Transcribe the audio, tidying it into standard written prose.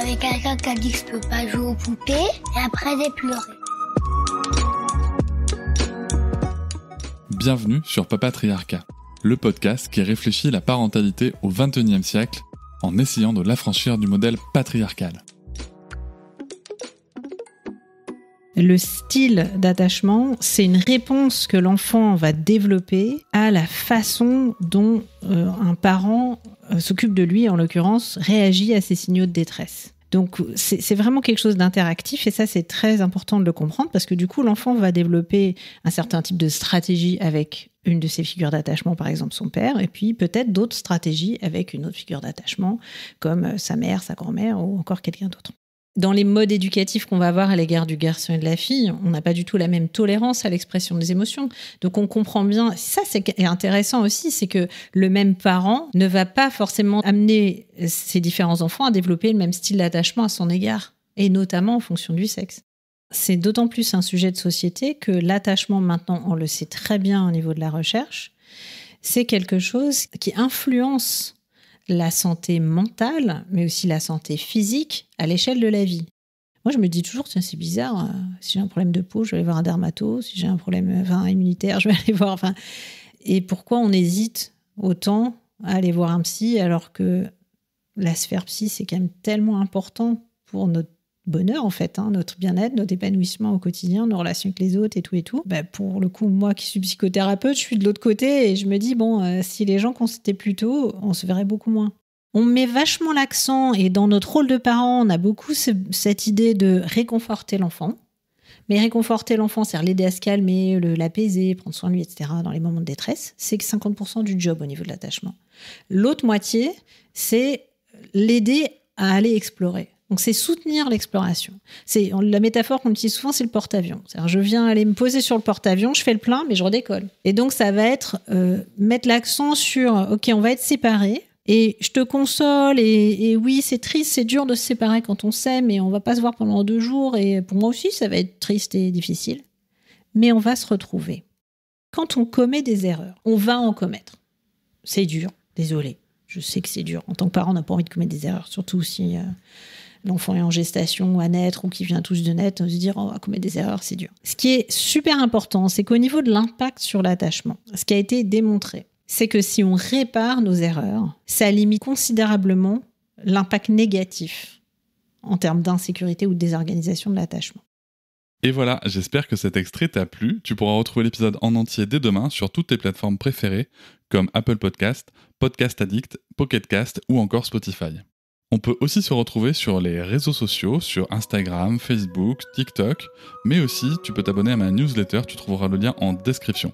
avait quelqu'un qui a dit que je peux pas jouer aux poupées, et après j'ai pleuré. Bienvenue sur Papatriarcat, le podcast qui réfléchit la parentalité au XXIe siècle en essayant de l'affranchir du modèle patriarcal. Le style d'attachement, c'est une réponse que l'enfant va développer à la façon dont un parent s'occupe de lui, en l'occurrence, réagit à ces signaux de détresse. Donc c'est vraiment quelque chose d'interactif et ça c'est très important de le comprendre parce que du coup l'enfant va développer un certain type de stratégie avec une de ses figures d'attachement, par exemple son père, et puis peut-être d'autres stratégies avec une autre figure d'attachement comme sa mère, sa grand-mère ou encore quelqu'un d'autre. Dans les modes éducatifs qu'on va avoir à l'égard du garçon et de la fille, on n'a pas du tout la même tolérance à l'expression des émotions. Donc on comprend bien, ça c'est intéressant aussi, c'est que le même parent ne va pas forcément amener ses différents enfants à développer le même style d'attachement à son égard, et notamment en fonction du sexe. C'est d'autant plus un sujet de société que l'attachement maintenant, on le sait très bien au niveau de la recherche, c'est quelque chose qui influence la santé mentale, mais aussi la santé physique à l'échelle de la vie. Moi, je me dis toujours, tiens, c'est bizarre, si j'ai un problème de peau, je vais aller voir un dermato, si j'ai un problème immunitaire, je vais aller voir... Et pourquoi on hésite autant à aller voir un psy, alors que la sphère psy, c'est quand même tellement important pour notre bonheur, en fait, notre bien-être, notre épanouissement au quotidien, nos relations avec les autres et tout. Pour le coup, moi qui suis psychothérapeute, je suis de l'autre côté et je me dis, si les gens consultaient plus tôt, on se verrait beaucoup moins. On met vachement l'accent, et dans notre rôle de parent, on a beaucoup cette idée de réconforter l'enfant. Mais réconforter l'enfant, c'est-à-dire l'aider à se calmer, l'apaiser, prendre soin de lui, etc., dans les moments de détresse, c'est que 50% du job au niveau de l'attachement. L'autre moitié, c'est l'aider à aller explorer. Donc, c'est soutenir l'exploration. La métaphore qu'on utilise souvent, c'est le porte-avions. C'est-à-dire, je viens aller me poser sur le porte-avions, je fais le plein, mais je redécolle. Et donc, ça va être mettre l'accent sur, OK, on va être séparés, et je te console, et oui, c'est triste, c'est dur de se séparer quand on s'aime, et on va pas se voir pendant 2 jours, et pour moi aussi, ça va être triste et difficile. Mais on va se retrouver. Quand on commet des erreurs, on va en commettre. C'est dur, désolé. Je sais que c'est dur. En tant que parent, on n'a pas envie de commettre des erreurs, surtout si... l'enfant est en gestation ou à naître ou qui vient tous de naître, on se dire on va commettre des erreurs, c'est dur. Ce qui est super important, c'est qu'au niveau de l'impact sur l'attachement, ce qui a été démontré, c'est que si on répare nos erreurs, ça limite considérablement l'impact négatif en termes d'insécurité ou de désorganisation de l'attachement. Et voilà, j'espère que cet extrait t'a plu. Tu pourras retrouver l'épisode en entier dès demain sur toutes tes plateformes préférées comme Apple Podcast, Podcast Addict, Pocket Cast ou encore Spotify. On peut aussi se retrouver sur les réseaux sociaux, sur Instagram, Facebook, TikTok, mais aussi tu peux t'abonner à ma newsletter, tu trouveras le lien en description.